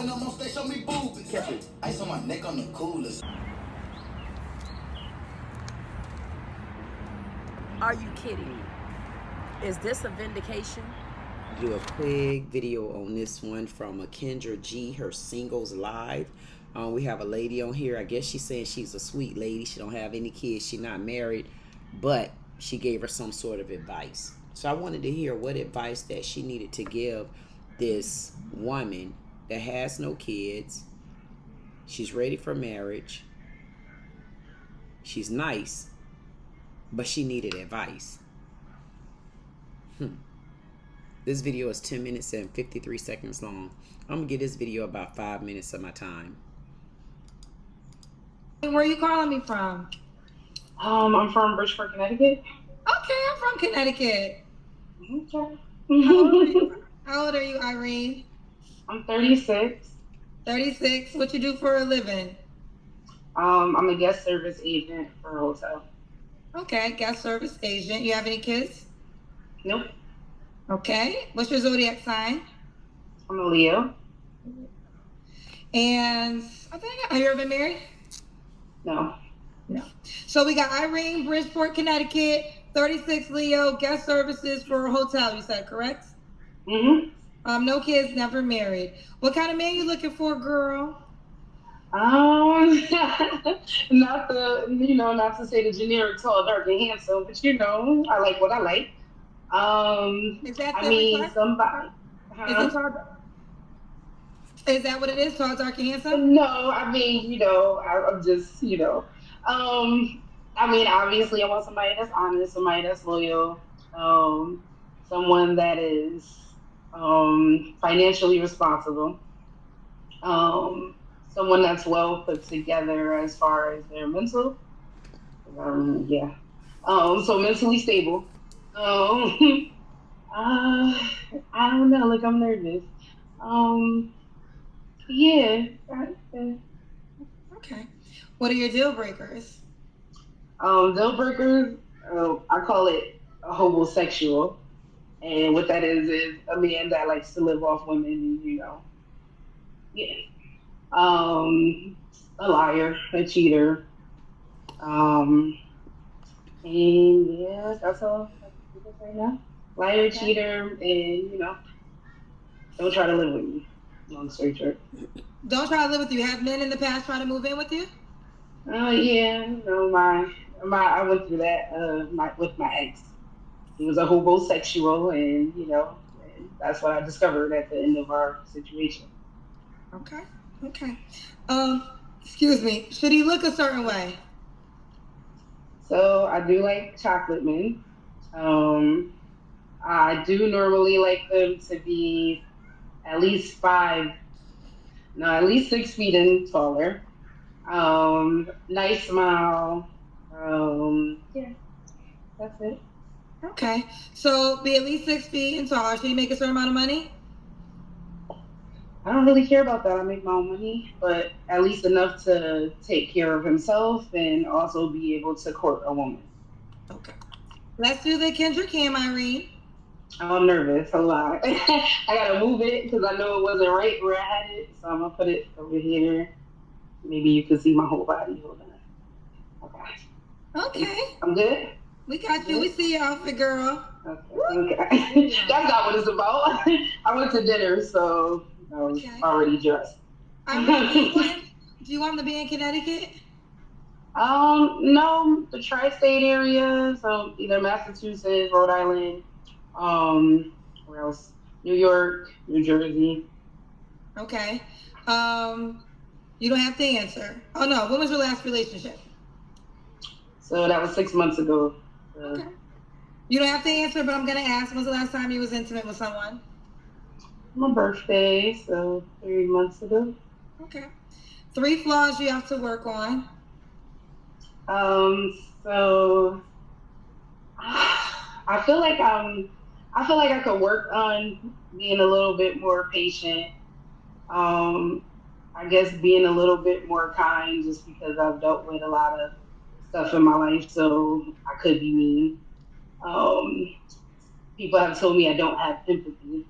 When I'm on stage, show me boobies. Ice on my neck on the coolest. Are you kidding me? Is this a vindication? Do a quick video on this one from a Kendra G, her singles live. We have a lady on here. I guess she's saying she's a sweet lady. She don't have any kids. She's not married, but she gave her some sort of advice. So I wanted to hear what advice that she needed to give this woman that has no kids. She's ready for marriage. She's nice, but she needed advice. This video is 10 minutes and 53 seconds long. I'm gonna give this video about 5 minutes of my time. Where are you calling me from? I'm from Bridgeport, Connecticut. Okay, I'm from Connecticut. Okay. How old are you, Irene? I'm 36. 36. What you do for a living? I'm a guest service agent for a hotel. Okay, guest service agent. You have any kids? Nope. Okay. What's your zodiac sign? I'm a Leo. And have you ever been married? No. No. So we got Irene, Bridgeport, Connecticut, 36 Leo, guest services for a hotel, you said, correct? Mm-hmm. No kids, never married. What kind of man you looking for, girl? Not to say the generic tall, dark, and handsome, but I like what I like. Is that somebody. Is that what it is? Tall, dark, and handsome? No, I'm just, obviously I want somebody that's honest, somebody that's loyal, someone that is financially responsible, someone that's well put together as far as their mental, so mentally stable. I don't know, like I'm nervous. Yeah. Okay. What are your deal breakers? Deal breakers, I call it a homosexual. And what that is a man that likes to live off women, a liar, a cheater. And yeah, that's all I can think of right now. Liar, okay. Cheater, and don't try to live with me. Long story short. Don't try to live with you. Have men in the past try to move in with you? Oh yeah, I went through that with my ex. He was a homosexual, and and that's what I discovered at the end of our situation. Okay. Excuse me. Should he look a certain way? So I do like chocolate men. I do normally like them to be at least 6 feet and taller. Nice smile. Yeah, that's it. Okay. So be at least 6 feet and taller. Should he make a certain amount of money? I don't really care about that. I make my own money, but at least enough to take care of himself and also be able to court a woman. Okay. Let's do the Kendra cam, Irene. I'm nervous. Hold on. I gotta move it because I know it wasn't right where I had it. So I'm gonna put it over here. Maybe you can see my whole body. Hold on. Okay. I'm good? We got you. We see your outfit, girl. Okay. That's not what it's about. I went to dinner, so I was already dressed. Do you want him to be in Connecticut? No, the tri-state area, so either Massachusetts, Rhode Island, where else? New York, New Jersey. Okay. You don't have to answer. Oh no, when was your last relationship? So that was 6 months ago. Okay. You don't have to answer, but I'm gonna ask, when's the last time you was intimate with someone? My birthday, so 3 months ago. Okay. 3 flaws you have to work on. So I feel like I could work on being a little bit more patient. I guess being a little bit more kind, just because I've dealt with a lot of stuff in my life, so I could be mean. People have told me I don't have empathy.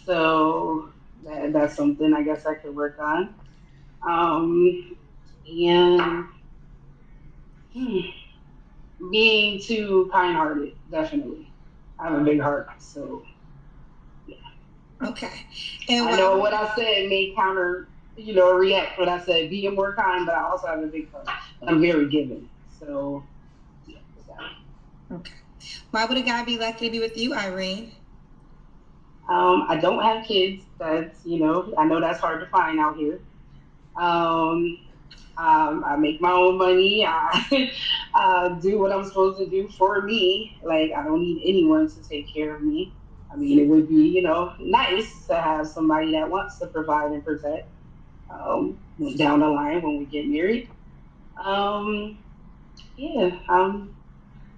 So That's something I guess I could work on. And hmm, being too kind-hearted, definitely. I have a big heart, so Okay. And I know what I said may counter, react what I said, being more kind, but I also have a big heart. I'm very giving. So, yeah. okay. Why would a guy be lucky to be with you, Irene? I don't have kids. I know that's hard to find out here. Um, I make my own money. I do what I'm supposed to do for me. Like, I don't need anyone to take care of me. I mean, it would be, nice to have somebody that wants to provide and protect down the line when we get married. Um, yeah, I'm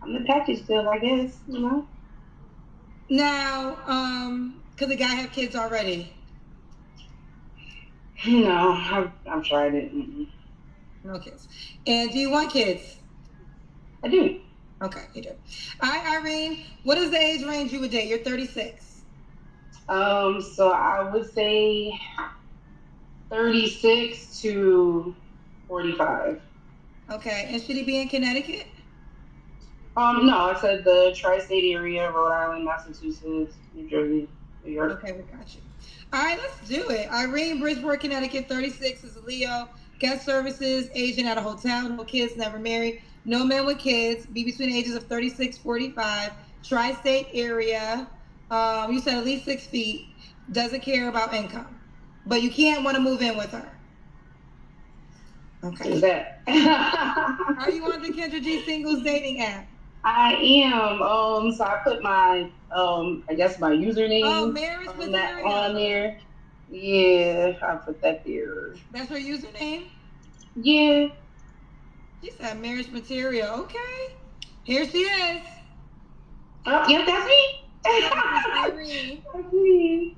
the package deal, I guess. Now, could the guy have kids already? No, I've tried it. Mm-mm. No kids. And do you want kids? I do. Okay, you do. All right, Irene, what is the age range you would date? You're 36. So I would say 36 to 45. Okay, and should he be in Connecticut? No, I said the tri-state area, Rhode Island, Massachusetts, New Jersey, New York. Okay, we got you. All right, let's do it. Irene, Bridgeport, Connecticut, 36, is a Leo. Guest services, agent at a hotel, no kids, never married, no men with kids, be between the ages of 36, 45, tri-state area. You said at least 6 feet, doesn't care about income, but you can't want to move in with her. Okay. Is that? Are you on the Kendra G singles dating app? I am. So I put my, I guess my username marriage on material. there. Yeah, I put that there. That's her username? Yeah. She said marriage material. Okay. Here she is. Oh, yeah, that's me. Irene. That's me.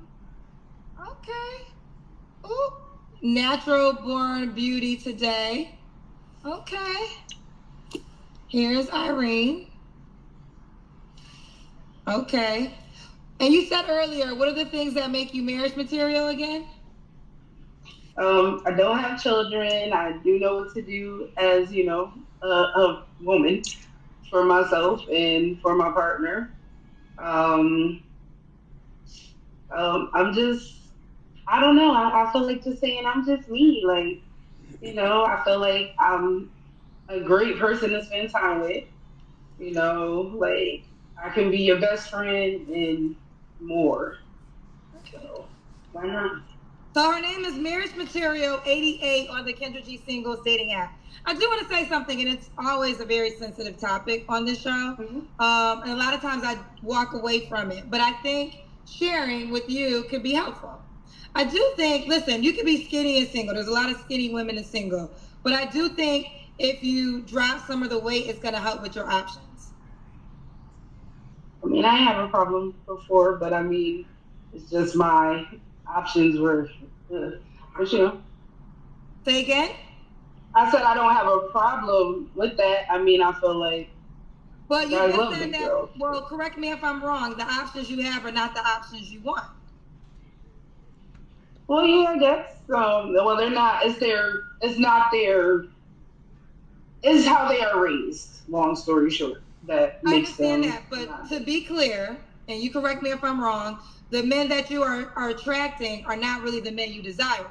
Okay. Ooh. Natural born beauty today. Okay. Here's Irene. Okay. And you said earlier, what are the things that make you marriage material again? I don't have children. I do know what to do as, a woman for myself and for my partner. I'm just, I don't know. I feel like just saying I'm just me. Like, I feel like I'm a great person to spend time with. Like I can be your best friend and more. So why not? So her name is Marriage Material 88 on the Kendra G Singles dating app. I do want to say something, and it's always a very sensitive topic on this show. Mm-hmm. And a lot of times I walk away from it, but I think sharing with you could be helpful. I do think, listen, you can be skinny and single. There's a lot of skinny women and single, but I do think if you drop some of the weight, it's going to help with your options. I mean, I have a problem before, but I mean, it's just my options were, but Say again? I said I don't have a problem with that. I mean, I feel like Well, you I just love said big that. girls. Well, correct me if I'm wrong. The options you have are not the options you want. Well, yeah, I guess. Well, they're not. It's not their. It's how they are raised. Long story short, that I makes them. understand that, but to be clear, and you correct me if I'm wrong, the men that you are attracting are not really the men you desire,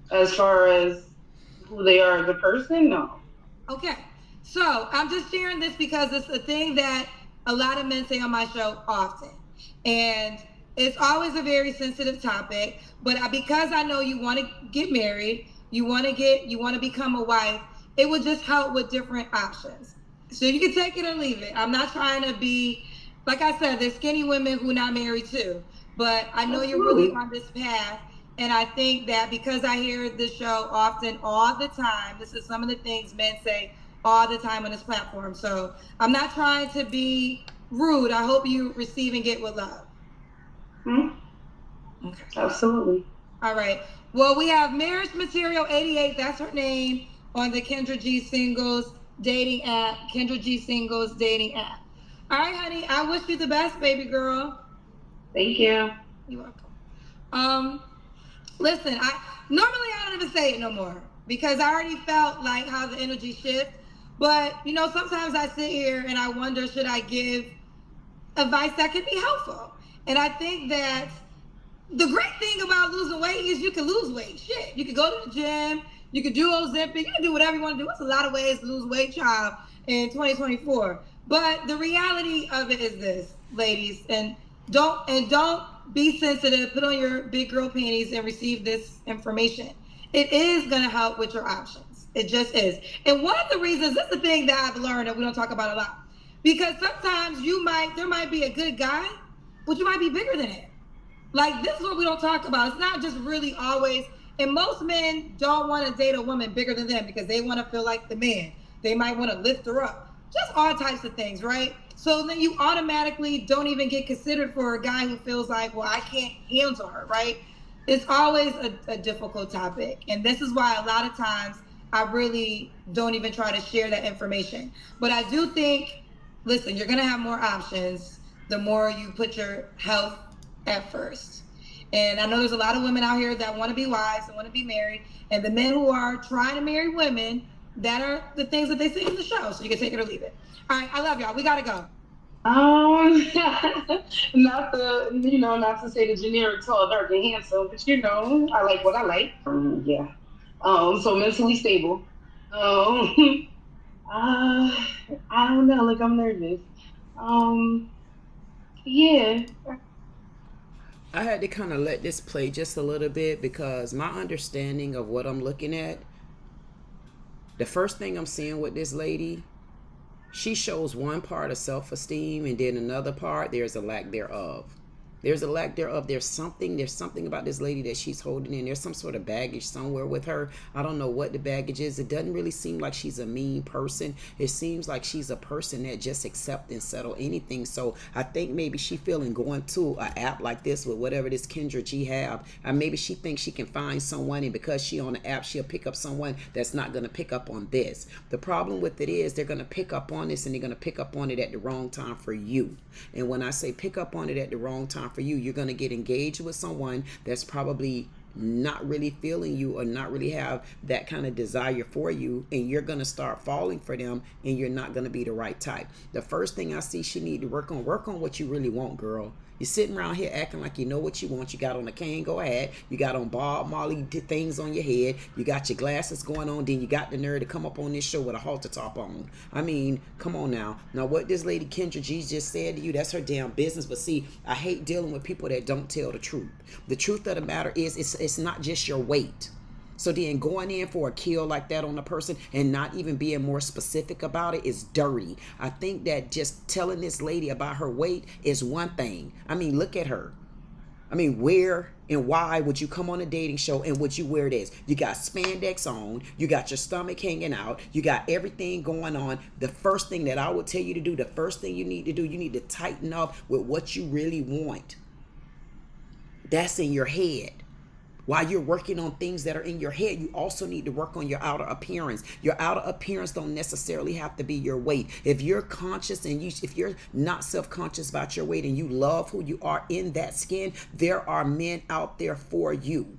though. As far as who they are as a person, no. Okay, so I'm just sharing this because it's a thing that a lot of men say on my show often, and it's always a very sensitive topic. But because I know you want to get married, you want to become a wife, it would just help with different options. So you can take it or leave it. I'm not trying to be, like I said, there's skinny women who are not married too. But I know you're really on this path. And I think that because I hear this show often, all the time, this is some of the things men say all the time on this platform. So I'm not trying to be rude. I hope you receive and get with love. Mm-hmm. Okay. Absolutely. All right. Well, we have Marriage Material 88. That's her name on the Kendra G Singles dating app. Kendra G Singles dating app. All right, honey. I wish you the best, baby girl. Thank you. You're welcome. Listen, I don't even say it no more because I already felt like how the energy shift. But you know, sometimes I sit here and I wonder, should I give advice that could be helpful? And I think that the great thing about losing weight is you can lose weight. Shit, you can go to the gym, you can do Ozempic, you can do whatever you want to do. It's a lot of ways to lose weight, child, in 2024. But the reality of it is this, ladies, and don't be sensitive. Put on your big girl panties and receive this information. It is going to help with your options. It just is. And one of the reasons, this is the thing that I've learned that we don't talk about a lot, because sometimes there might be a good guy, but you might be bigger than him. Like, this is what we don't talk about. It's not just really always, and most men don't want to date a woman bigger than them because they want to feel like the man. They might want to lift her up. Just all types of things, right? So then you automatically don't even get considered for a guy who feels like, well, I can't handle her, right? It's always a difficult topic. And this is why a lot of times I really don't even try to share that information. But I do think, listen, you're going to have more options the more you put your health at first. And I know there's a lot of women out here that want to be wives and want to be married. And the men who are trying to marry women, that are the things that they say in the show. So you can take it or leave it. All right, I love y'all. We got to go. Not to say the generic tall, dark, and handsome, but you know, I like what I like. Yeah. So mentally stable. I don't know, like I'm nervous. Yeah. I had to kind of let this play just a little bit because my understanding of what I'm looking at, the first thing I'm seeing with this lady, she shows one part of self-esteem and then another part, there's a lack thereof. There's a lack thereof. There's something about this lady that she's holding in. There's some sort of baggage somewhere with her. I don't know what the baggage is. It doesn't really seem like she's a mean person. It seems like she's a person that just accept and settle anything. So I think maybe she feeling going to an app like this with whatever this Kendra G have. And maybe she thinks she can find someone, and because she on the app, she'll pick up someone that's not going to pick up on this. The problem with it is they're going to pick up on this, and they're going to pick up on it at the wrong time for you. And when I say pick up on it at the wrong time for you, you're going to get engaged with someone that's probably not really feeling you or not really have that kind of desire for you, and you're going to start falling for them, and you're not going to be the right type. The first thing I see she need to work on what you really want, girl. You're sitting around here acting like you know what you want. You got on a Kango hat. You got on Bob Marley things on your head. You got your glasses going on. Then you got the nerve to come up on this show with a halter top on. I mean, come on now. Now, what this lady Kendra G just said to you, that's her damn business. But see, I hate dealing with people that don't tell the truth. The truth of the matter is it's not just your weight. So then going in for a kill like that on a person and not even being more specific about it is dirty. I think that just telling this lady about her weight is one thing. I mean, look at her. I mean, where and why would you come on a dating show and would you wear this? You got spandex on, you got your stomach hanging out, you got everything going on. The first thing that I would tell you to do, the first thing you need to do, you need to tighten up with what you really want. That's in your head. While you're working on things that are in your head, you also need to work on your outer appearance. Your outer appearance don't necessarily have to be your weight. If you're conscious and if you're not self-conscious about your weight and you love who you are in that skin, there are men out there for you.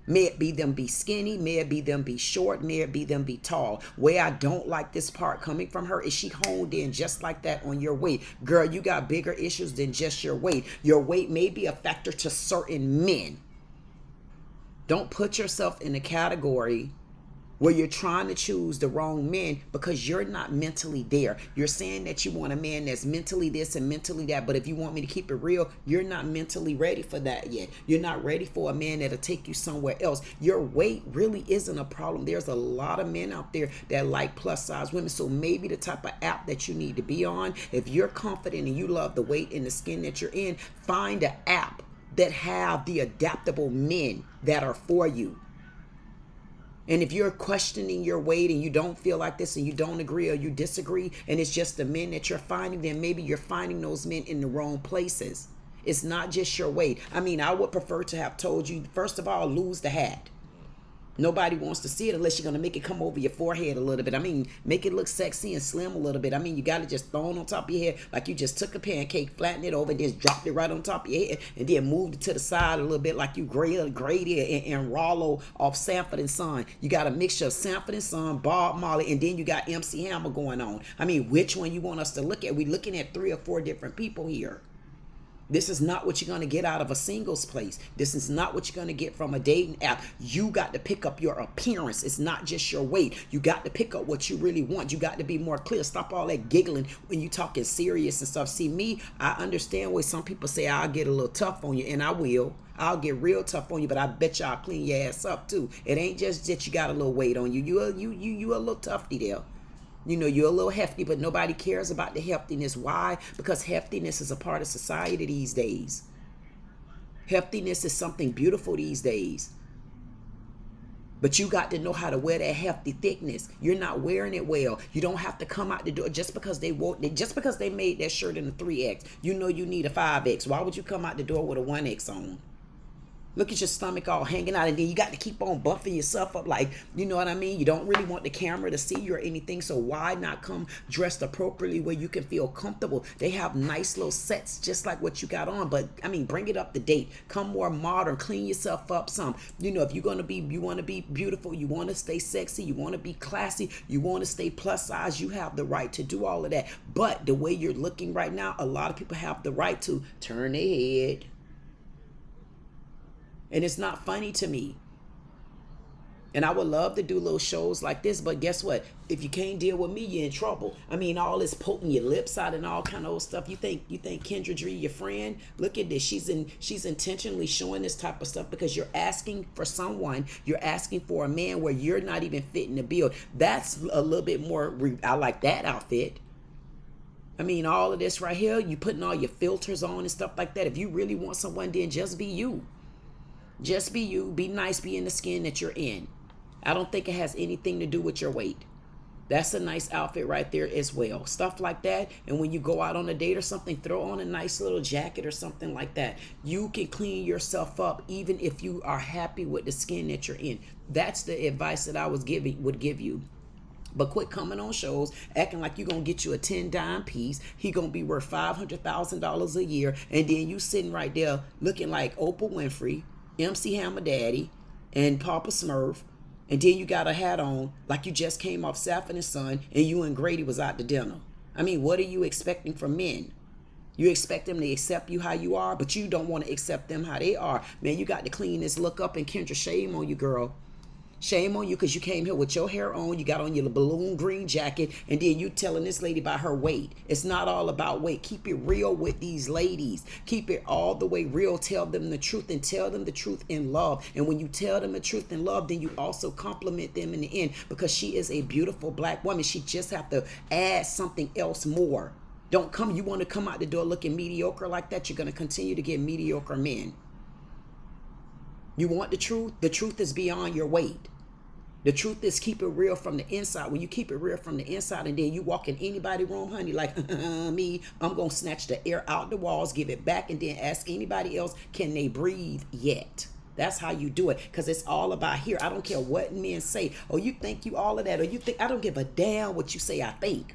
May it be them be skinny, may it be them be short, may it be them be tall. Where I don't like this part coming from her is she honed in just like that on your weight. Girl, you got bigger issues than just your weight. Your weight may be a factor to certain men. Don't put yourself in a category where you're trying to choose the wrong men because you're not mentally there. You're saying that you want a man that's mentally this and mentally that, but if you want me to keep it real, you're not mentally ready for that yet. You're not ready for a man that'll take you somewhere else. Your weight really isn't a problem. There's a lot of men out there that like plus size women, so maybe the type of app that you need to be on, if you're confident and you love the weight and the skin that you're in, find an app that have the adaptable men that are for you. And if you're questioning your weight and you don't feel like this and you don't agree or you disagree and it's just the men that you're finding, then maybe you're finding those men in the wrong places. It's not just your weight. I mean, I would prefer to have told you, first of all, lose the hat. Nobody wants to see it unless you're going to make it come over your forehead a little bit. I mean, make it look sexy and slim a little bit. I mean, you got to just throw it on top of your head like you just took a pancake, flattened it over, and just dropped it right on top of your head, and then moved it to the side a little bit like you grated and Rollo off Sanford & Son. You got a mixture of Sanford & Son, Bob Marley, and then you got MC Hammer going on. I mean, which one you want us to look at? We're looking at 3 or 4 different people here. This is not what you're going to get out of a singles place. This is not what you're going to get from a dating app. You got to pick up your appearance. It's not just your weight. You got to pick up what you really want. You got to be more clear. Stop all that giggling when you talking serious and stuff. See, me, I understand where some people say I'll get a little tough on you, and I will. I'll get real tough on you, but I bet you I'll clean your ass up too. It ain't just that you got a little weight on you. You a little toughy there. You know, you're a little hefty, but nobody cares about the heftiness. Why? Because heftiness is a part of society these days. Heftiness is something beautiful these days. But you got to know how to wear that hefty thickness. You're not wearing it well. You don't have to come out the door just because they made that shirt in a 3X. You know you need a 5X. Why would you come out the door with a 1X on? Look at your stomach all hanging out, and then you got to keep on buffing yourself up like, you know what I mean? You don't really want the camera to see you or anything, so why not come dressed appropriately where you can feel comfortable? They have nice little sets just like what you got on, but I mean, bring it up to date. Come more modern, clean yourself up some. You know, if you want to be beautiful, you want to stay sexy, you want to be classy, you want to stay plus size, you have the right to do all of that. But the way you're looking right now, a lot of people have the right to turn their head. And it's not funny to me. And I would love to do little shows like this, but guess what? If you can't deal with me, you're in trouble. I mean, all this poking your lips out and all kind of old stuff. You think Kendra Dee, your friend? Look at this. She's intentionally showing this type of stuff because you're asking for someone. You're asking for a man where you're not even fitting the bill. That's a little bit more. I like that outfit. I mean, all of this right here, you putting all your filters on and stuff like that. If you really want someone, then just be you. Just be you. Be nice. Be in the skin that you're in. I don't think it has anything to do with your weight. That's a nice outfit right there as well. Stuff like that. And when you go out on a date or something, throw on a nice little jacket or something like that. You can clean yourself up even if you are happy with the skin that you're in. That's the advice that I would give you. But quit coming on shows acting like you're going to get you a 10-dime piece. He going to be worth $500,000 a year. And then you sitting right there looking like Oprah Winfrey, MC Hammer Daddy, and Papa Smurf, and then you got a hat on like you just came off Sanford & Son and you and Grady was out to dinner. I mean, what are you expecting from men? You expect them to accept you how you are, but you don't want to accept them how they are. Man, you got to clean this look up, and Kendra, shame on you, girl. Shame on you because you came here with your hair on, you got on your balloon green jacket, and then you telling this lady about her weight. It's not all about weight. Keep it real with these ladies. Keep it all the way real. Tell them the truth, and tell them the truth in love. And when you tell them the truth in love, then you also compliment them in the end because she is a beautiful black woman. She just have to add something else more. Don't come, you want to come out the door looking mediocre like that, you're going to continue to get mediocre men. You want the truth? The truth is beyond your weight. The truth is keep it real from the inside. When you keep it real from the inside and then you walk in anybody's room, honey, like me, I'm going to snatch the air out the walls, give it back, and then ask anybody else, can they breathe yet? That's how you do it, because it's all about here. I don't care what men say. Oh, you think you all of that, or you think, I don't give a damn what you say I think.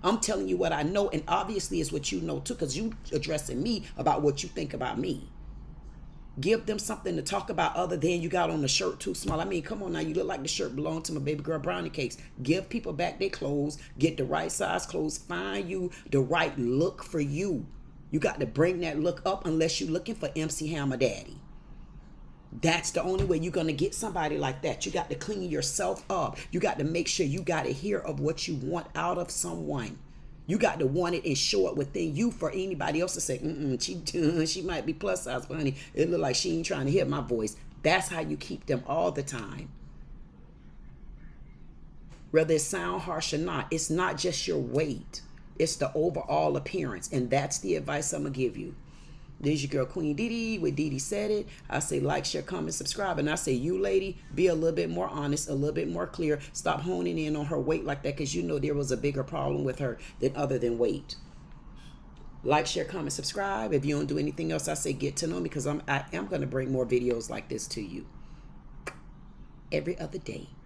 I'm telling you what I know, and obviously it's what you know too, because you addressing me about what you think about me. Give them something to talk about other than you got on the shirt too small. I mean, come on now. You look like the shirt belonged to my baby girl brownie cakes. Give people back their clothes. Get the right size clothes. Find you the right look for you. You got to bring that look up unless you're looking for MC Hammer Daddy. That's the only way you're going to get somebody like that. You got to clean yourself up. You got to make sure you got to hear of what you want out of someone. You got to want it and show it within you for anybody else to say, she might be plus size, but honey, it look like she ain't trying to hear my voice. That's how you keep them all the time. Whether it sound harsh or not, it's not just your weight. It's the overall appearance. And that's the advice I'm going to give you. There's your girl, Queen Dee Dee, with Dee Dee Said It. I say like, share, comment, subscribe. And I say, you lady, be a little bit more honest, a little bit more clear. Stop honing in on her weight like that, because you know there was a bigger problem with her than other than weight. Like, share, comment, subscribe. If you don't do anything else, I say get to know me, because I am going to bring more videos like this to you. every other day.